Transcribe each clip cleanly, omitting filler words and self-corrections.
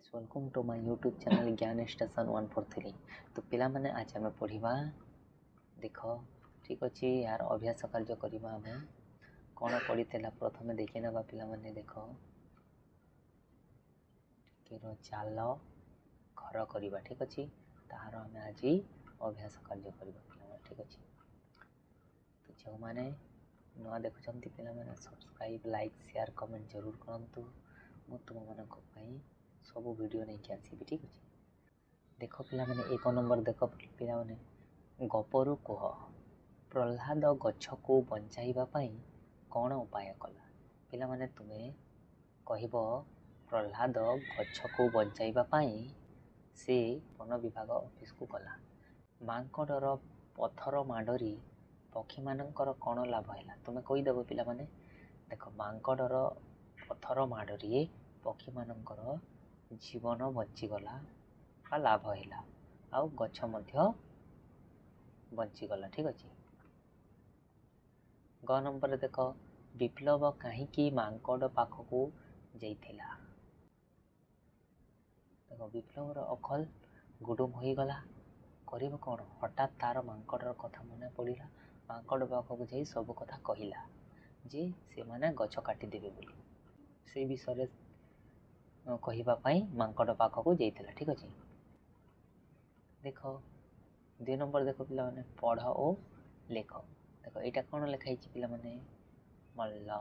Guys welcome to my YouTube channel Gyan station 143। तो पिला माने आज आम पढ़ा देख ठीक अच्छे यार अभ्यास कार्य करवा आम कौन पड़ी प्रथम देखी ना पिला माने देख चाल घर करवा ठीक अच्छे तार आम आज अभ्यास कार्य करवा ठीक अच्छे। तो जो मैंने नुआ देखुं पे सब्सक्राइब लाइक शेयर कमेंट जरूर करूँ मु तुम मानी सब वीडियो नहीं कि आसबि ठीक अच्छे। देख पिला माने एक नंबर देख पिला माने गपरु कह प्रह्लाद गछ को बंचाइबा पाई कौन उपाय कला। पिला माने तुम्हें कहब प्रह्लाद गछ को बंचाइबा पाई से वन विभाग ऑफिस को गला। मांकड़र पथर माडरी पक्षी मानकर कौन लाभ है तुम्हें कहीदेव पिला माने देख मांकड़र पथर माडरी पक्षी मानकर जीवन बंचीगला का लाभ है आउ गछ बंचीगला ठीक अच्छे। ग नंबर देख विप्लव कहीं मांकड़ पाखक जाइथिला। देख विप्लवर अखल गुडुम हो गला कर कौन हठात तार मांकड़र कथा मन पड़ा मांकड़ पाखक जा सब कथा कहला जे से माने गछ काटिदेवे बोली से विषय कहवाई मांकड़ पाखक जाइथिला ठीक अच्छे। देख 2 नंबर देख पिला माने पढ़ ओ लेख। देख यहाँ कौन लिखाई पिला माने मल्ल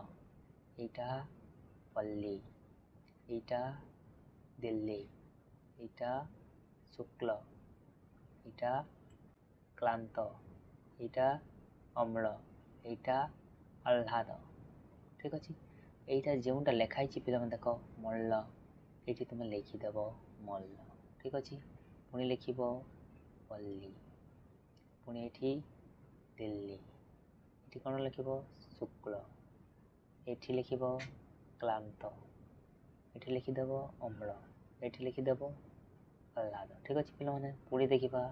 यहाँ पल्ली यहाँ दिल्ली यहाँ शुक्ल यहाँ क्लांत यहाँ अम्ल यहाँ आह्लाद ठीक अच्छे। यहाँ जोटा लिखाई पिला माने देख मल्ल ये तुम लिखिदेव मल्ल ठीक अच्छे। पुणी लिख पल्ली पुणी ये दिल्ली ये कौन लिख शुक्ल ये लिख क्लांत ये लिखिदेव अम्ल ये लिखिदेव आह्लाद ठीक अच्छे पिला माने। पुणी देखा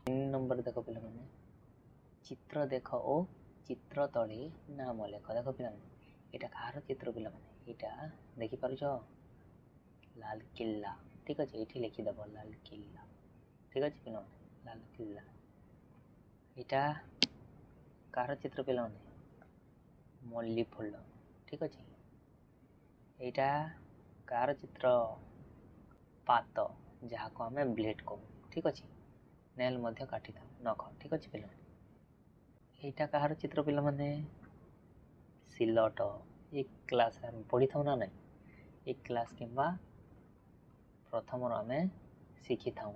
3 नंबर देख पिला माने चित्र देख ओ चित्र तले नाम लेख। देख पिला माने यहाँ कहार चित्र पिला माने यहाँ देखिपार लाल किला ठीक अच्छे ये लिखिदेव लाल किला ठीक अच्छे पिला माने लाल किला। यहाँ कहार चित्र पिला माने मल्ली फूल ठीक अच्छे। यहाँ कहार चित्र पात जहाँ को आम ब्लेड कहूँ ठीक अच्छे नेल काटी था नख ठीक अच्छे पिला माने। यहाँ कहार चित्र पिला माने सिलट एक क्लास पढ़ी था ना नहीं एक क्लास कि प्रथम आम शिखी था।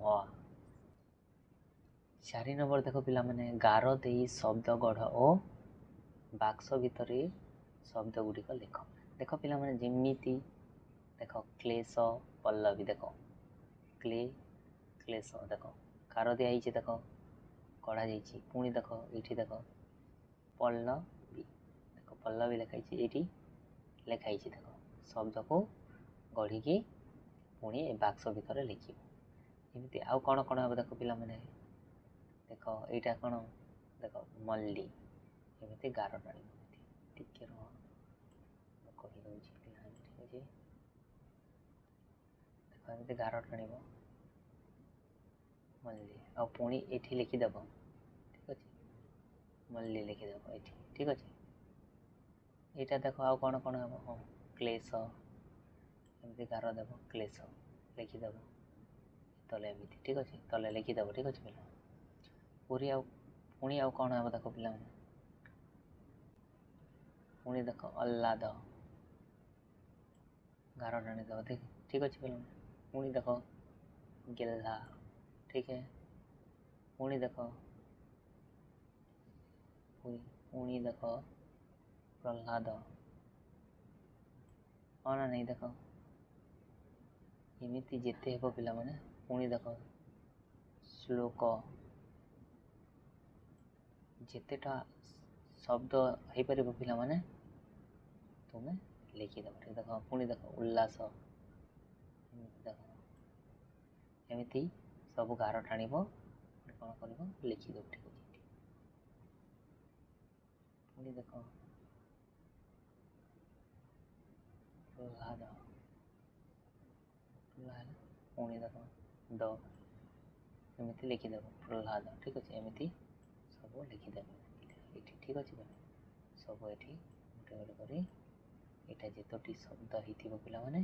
4 नंबर देख पिला माने गार दे शब्द गढ़ ओ बाक्स भितर शब्द गुड़िक लिख। देख पिला माने जेमिति देख क्लेश पल्लवी देख क्लेश देख कार दिखाई देख कढ़ा जा पुणी देख ये देख पल्लवी देख पल्लवी लिखाई ये लिखाई देख शब्द को गढ़ी पुणी बाक्स भितर लिख एमती आउ कौन कौन हम देख पिला माने देख यहाँ कौन देख मल्ली एमती गार टाणी टिके कहीदे ठीक अच्छे। देख एमती गार टाण मल्ली आ पुणी ये लिखिदेव ठीक अच्छे मल्ली लिखिदेव ये ठीक अच्छे। यहाँ देख आउ कौन कौन हम हाँ क्लेश एमती गार देव क्लेश लिखिदेव तले एमती ठीक अच्छे तले लिखिदेव ठीक अच्छे पिला। पूरी आउ पुणी आउ कौन हम देख पिला पुणी देख आह्लाद गार टाणी देव ठीक अच्छे पिला। पुणी देख गिल्ला ठीक है पुणी देख पुणी देख प्रह्लाद हाँ ना नहीं देख एमती जिते हे पिला माने। पुणी देख श्लोक जितेटा शब्द हो पार पिला माने तुम्हें लिखिदेव ठीक देख। पुणी देख उल्लास देख एमती सब गार टाण कौन कर लिखिदेव ठीक अच्छे। पुणी देख प्रह्लाद ପୁଣି ଦେଖ ଦ ଏମିତି ଲେଖିଦେବ ପ୍ରହ୍ଲାଦ। ଠିକ୍ ଅଛି, ଏମିତି ସବୁ ଲେଖିଦେବ ଏଠି। ଠିକ୍ ଅଛି ସବୁ ଏଠି ଗୋଟେ ଗୋଟେ କରି ଏଇଟା ଯେତୋଟି ଶବ୍ଦ ହେଇଥିବ ପିଲାମାନେ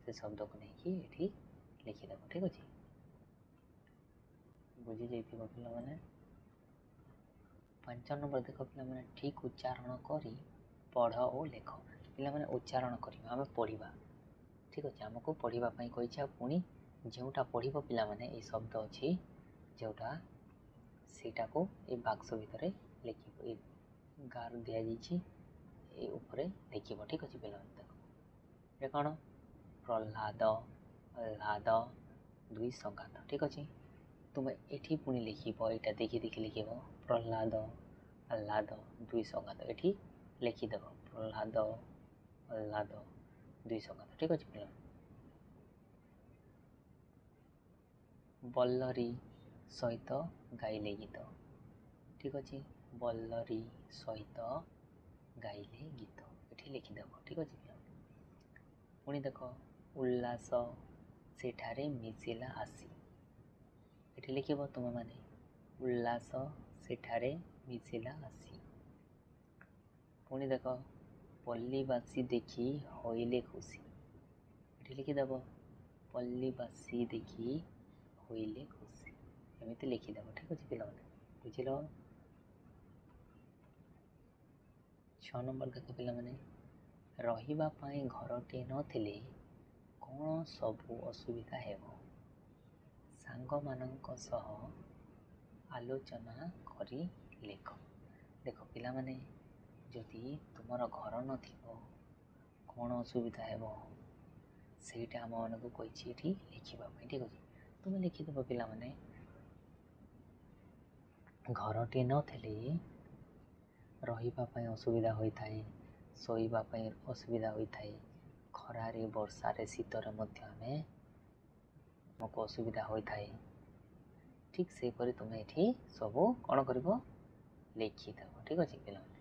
ସେ ଶବ୍ଦକୁ ନେଇକି ଏଠି ଲେଖିଦେବ। ଠିକ୍ ଅଛି, ବୁଝିଯାଇଥିବ ପିଲାମାନେ। 5 ନମ୍ବର ଦେଖ ପିଲାମାନେ, ଠିକ୍ ଉଚ୍ଚାରଣ କରି ପଢ଼ ଓ ଲେଖ। ପିଲାମାନେ ଉଚ୍ଚାରଣ କରିବା, ଆମେ ପଢ଼ିବା। ଠିକ୍ ଅଛି, ଆମକୁ ପଢ଼ିବା ପାଇଁ କହିଛି। ଆଉ ପୁଣି ଯେଉଁଟା ପଢ଼ିବ ପିଲାମାନେ ଏଇ ଶବ୍ଦ ଅଛି ଯେଉଁଟା ସେଇଟାକୁ ଏ ବାକ୍ସ ଭିତରେ ଲେଖିବ। ଏ ଗାର ଦିଆଯାଇଛି ଏ ଉପରେ ଲେଖିବ। ଠିକ୍ ଅଛି ପିଲାମାନେ, ଦେଖ ଏ କ'ଣ ପ୍ରହ୍ଲାଦ ହ୍ଲାଦ ଦୁଇ ସଂଘାତ। ଠିକ୍ ଅଛି, ତୁମେ ଏଠି ପୁଣି ଲେଖିବ, ଏଇଟା ଦେଖି ଲେଖିବ ପ୍ରହ୍ଲାଦ ହ୍ଲାଦ ଦୁଇ ସଂଘାତ। ଏଠି ଲେଖିଦେବ ପ୍ରହ୍ଲାଦ ହ୍ଲାଦ ଦୁଇ ସଂଘାତ। ଠିକ୍ ଅଛି ପିଲାମାନେ। ବଲ୍ଲରୀ ସହିତ ଗାଇଲେ ଗୀତ। ଠିକ୍ ଅଛି, ବଲ୍ଲରୀ ସହିତ ଗାଇଲେ ଗୀତ ଏଠି ଲେଖିଦେବ। ଠିକ୍ ଅଛି ପିଲାମାନେ। ପୁଣି ଦେଖ ଉଲ୍ଲାସ ସେଠାରେ ମିଶିଲା ଆସି। ଏଠି ଲେଖିବ ତୁମେମାନେ ଉଲ୍ଲାସ ସେଠାରେ ମିଶିଲା ଆସି। ପୁଣି ଦେଖ ପଲ୍ଲୀବାସୀ ଦେଖି ହୋଇଲେ ଖୁସି। ଏଠି ଲେଖିଦେବ ପଲ୍ଲୀବାସୀ ଦେଖି ହୋଇଲେ ଖୁସି। ଏମିତି ଲେଖିଦେବ। ଠିକ୍ ଅଛି ପିଲାମାନେ, ବୁଝିଲ। 6 ନମ୍ବର ଦେଖ ପିଲାମାନେ, ରହିବା ପାଇଁ ଘରଟିଏ ନଥିଲେ କ'ଣ ସବୁ ଅସୁବିଧା ହେବ? ସାଙ୍ଗମାନଙ୍କ ସହ ଆଲୋଚନା କରି ଲେଖ। ଦେଖ ପିଲାମାନେ, ଯଦି ତୁମର ଘର ନଥିବ କ'ଣ ଅସୁବିଧା ହେବ ସେଇଟା ଆମମାନଙ୍କୁ କହିଛି ଏଠି ଲେଖିବା ପାଇଁ। ଠିକ୍ ଅଛି, ତୁମେ ଲେଖିଦେବ ପିଲାମାନେ ଘରଟିଏ ନଥିଲେ ରହିବା ପାଇଁ ଅସୁବିଧା ହୋଇଥାଏ, ଶୋଇବା ପାଇଁ ଅସୁବିଧା ହୋଇଥାଏ, ଖରାରେ ବର୍ଷାରେ ଶୀତରେ ମଧ୍ୟ ଆମକୁ ଅସୁବିଧା ହୋଇଥାଏ। ଠିକ୍ ସେହିପରି ତୁମେ ଏଠି ସବୁ କ'ଣ କରିବ ଲେଖିଦେବ। ଠିକ୍ ଅଛି ପିଲାମାନେ।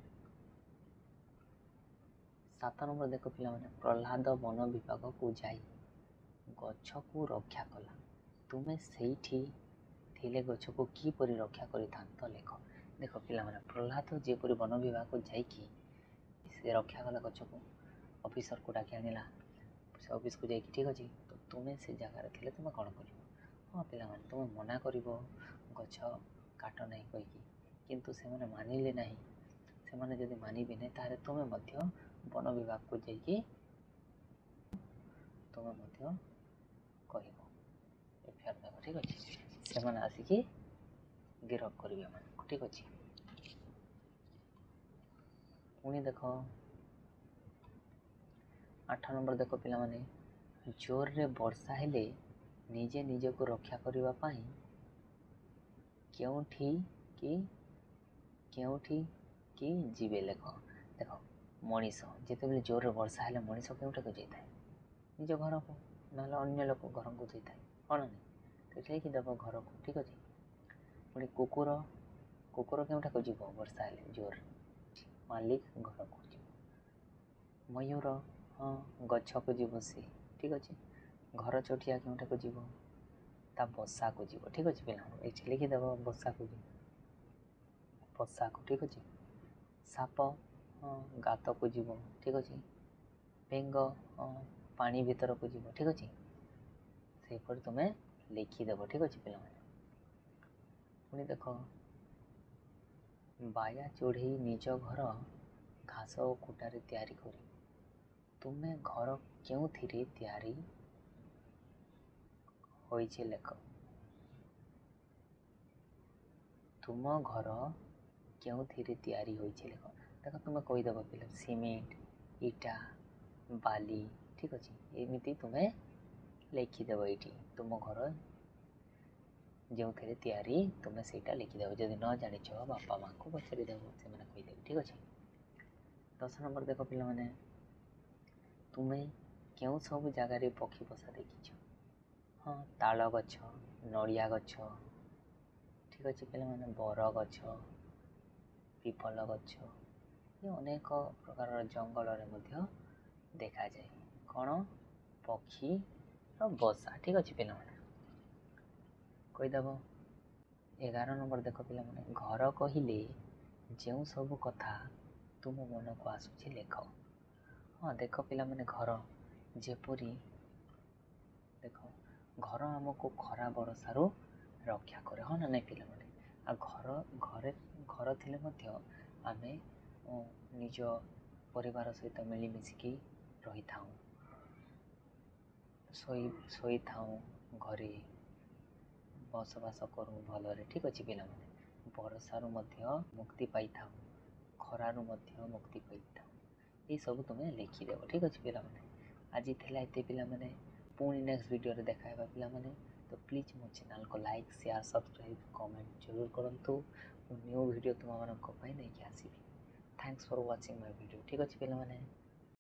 7 ନମ୍ବର ଦେଖ ପିଲାମାନେ, ପ୍ରହ୍ଲାଦ ବନ ବିଭାଗକୁ ଯାଇ ଗଛକୁ ରକ୍ଷା କଲା। ତୁମେ ସେଇଠି ଥିଲେ ଗଛକୁ କିପରି ରକ୍ଷା କରିଥାନ୍ତ ଲେଖ। ଦେଖ ପିଲାମାନେ, ପ୍ରହ୍ଲାଦ ଯେପରି ବନ ବିଭାଗକୁ ଯାଇକି ସେ ରକ୍ଷା କଲା ଗଛକୁ, ଅଫିସରକୁ ଡାକି ଆଣିଲା ସେ ଅଫିସକୁ ଯାଇକି। ଠିକ୍ ଅଛି, ତ ତୁମେ ସେ ଜାଗାରେ ଥିଲେ ତୁମେ କ'ଣ କରିବ? ହଁ ପିଲାମାନେ, ତୁମେ ମନା କରିବ ଗଛ କାଟ ନାହିଁ କହିକି, କିନ୍ତୁ ସେମାନେ ମାନିଲେ ନାହିଁ। ସେମାନେ ଯଦି ମାନିବେ ନାହିଁ ତାହେଲେ ତୁମେ ମଧ୍ୟ ବନ ବିଭାଗକୁ ଯାଇକି ତୁମେ ମଧ୍ୟ କହିବ ଏଫଆଇଆର ଦେବ। ଠିକ୍ ଅଛି, ସେମାନେ ଆସିକି ଗିରଫ କରିବେ ଏମାନଙ୍କୁ। ଠିକ୍ ଅଛି, ପୁଣି ଦେଖ 8 ନମ୍ବର ଦେଖ ପିଲାମାନେ, ଜୋରରେ ବର୍ଷା ହେଲେ ନିଜେ ନିଜକୁ ରକ୍ଷା କରିବା ପାଇଁ କେଉଁଠି ଯିବେ ଲେଖ। ଦେଖ ମଣିଷ ଯେତେବେଳେ ଜୋରରେ ବର୍ଷା ହେଲେ ମଣିଷ କେଉଁଠାକୁ ଯାଇଥାଏ? ନିଜ ଘରକୁ, ନହେଲେ ଅନ୍ୟ ଲୋକ ଘରକୁ ଯାଇଥାଏ, କ'ଣ ନାହିଁ? ତ ଏଠି ଦେବ ଘରକୁ। ଠିକ୍ ଅଛି, ପୁଣି କୁକୁର କେଉଁଠାକୁ ଯିବ ବର୍ଷା ହେଲେ ଜୋରରେ? ମାଲିକ ଘରକୁ ଯିବ। ମୟୂର ଗଛକୁ ଯିବ ସେ। ଠିକ୍ ଅଛି, ଘର ଚଟିଆ କେଉଁଠାକୁ ଯିବ? ତା ବସାକୁ ଯିବ। ଠିକ୍ ଅଛି ପିଲାମାନେ, ଏଠି ଲେଖିଦେବ ବସାକୁ ଯିବ, ବସାକୁ। ଠିକ୍ ଅଛି, ସାପ ଗାତକୁ ଯିବ। ଠିକ୍ ଅଛି, ବେଙ୍ଗ ପାଣି ଭିତରକୁ ଯିବ। ଠିକ୍ ଅଛି, ସେହିପରି ତୁମେ ଲେଖିଦେବ। ଠିକ୍ ଅଛି ପିଲାମାନେ। ପୁଣି ଦେଖ ବାୟା ଚଢ଼େଇ ନିଜ ଘର ଘାସ ଓ କୁଟାରେ ତିଆରି କରି। ତୁମେ ଘର କେଉଁଥିରେ ତିଆରି ହୋଇଛି ଲେଖ। ତୁମ ଘର କେଉଁଥିରେ ତିଆରି ହୋଇଛି ଲେଖ। ଦେଖ ତୁମେ କହିଦେବ ପିଲା ସିମେଣ୍ଟ, ଇଟା, ବାଲି। ଠିକ୍ ଅଛି, ଏମିତି ତୁମେ ଲେଖିଦେବ। ଏଇଠି ତୁମ ଘର ଯେଉଁଥିରେ ତିଆରି ତୁମେ ସେଇଟା ଲେଖିଦେବ। ଯଦି ନ ଜାଣିଛ ବାପା ମାଆଙ୍କୁ ପଚାରିଦେବ, ସେମାନେ କହିଦେବେ। ଠିକ୍ ଅଛି, 10 ନମ୍ବର ଦେଖ ପିଲାମାନେ, ତୁମେ କେଉଁ ସବୁ ଜାଗାରେ ପକ୍ଷୀ ବସା ଦେଖିଛ? ହଁ, ତାଳ ଗଛ, ନଡ଼ିଆ ଗଛ। ଠିକ୍ ଅଛି ପିଲାମାନେ, ବର ଗଛ, ପିପଲ ଗଛ, ଅନେକ ପ୍ରକାରର ଜଙ୍ଗଲରେ ମଧ୍ୟ ଦେଖାଯାଏ କ'ଣ? ପକ୍ଷୀର ବସା। ଠିକ୍ ଅଛି ପିଲାମାନେ, କହିଦେବ। 11 ନମ୍ବର ଦେଖ ପିଲାମାନେ, ଘର କହିଲେ ଯେଉଁ ସବୁ କଥା ତୁମ ମନକୁ ଆସୁଛି ଲେଖ। ହଁ ଦେଖ ପିଲାମାନେ, ଘର ଯେପରି ଦେଖ, ଘର ଆମକୁ ଖରା ବର୍ଷାରୁ ରକ୍ଷା କରେ, ହଁ ନା ନାଇଁ ପିଲାମାନେ? ଆଉ ଘର ଥିଲେ ମଧ୍ୟ ଆମେ ନିଜ ପରିବାର ସହିତ ମିଳିମିଶିକି ରହିଥାଉ, ଶୋଇଥାଉ, ଘରେ ବସବାସ କରୁ ଭଲରେ। ଠିକ୍ ଅଛି ପିଲାମାନେ, ବର୍ଷାରୁ ମଧ୍ୟ ମୁକ୍ତି ପାଇଥାଉ, ଖରାରୁ ମଧ୍ୟ ମୁକ୍ତି ପାଇଥାଉ। ଏସବୁ ତୁମେ ଲେଖିଦେବ। ଠିକ୍ ଅଛି ପିଲାମାନେ, ଆଜି ଥିଲା ଏତେ ପିଲାମାନେ। ପୁଣି ନେକ୍ସଟ ଭିଡ଼ିଓରେ ଦେଖା ହେବା ପିଲାମାନେ। ତ ପ୍ଲିଜ୍ ମୋ ଚ୍ୟାନେଲକୁ ଲାଇକ୍, ସେୟାର, ସବସ୍କ୍ରାଇବ୍, କମେଣ୍ଟ ଜରୁର କରନ୍ତୁ। ମୁଁ ନ୍ୟୁ ଭିଡ଼ିଓ ତୁମମାନଙ୍କ ପାଇଁ ନେଇକି ଆସିବି। Thanks for watching my video. ଠିକ୍ ଅଛି ପିଲାମାନେ।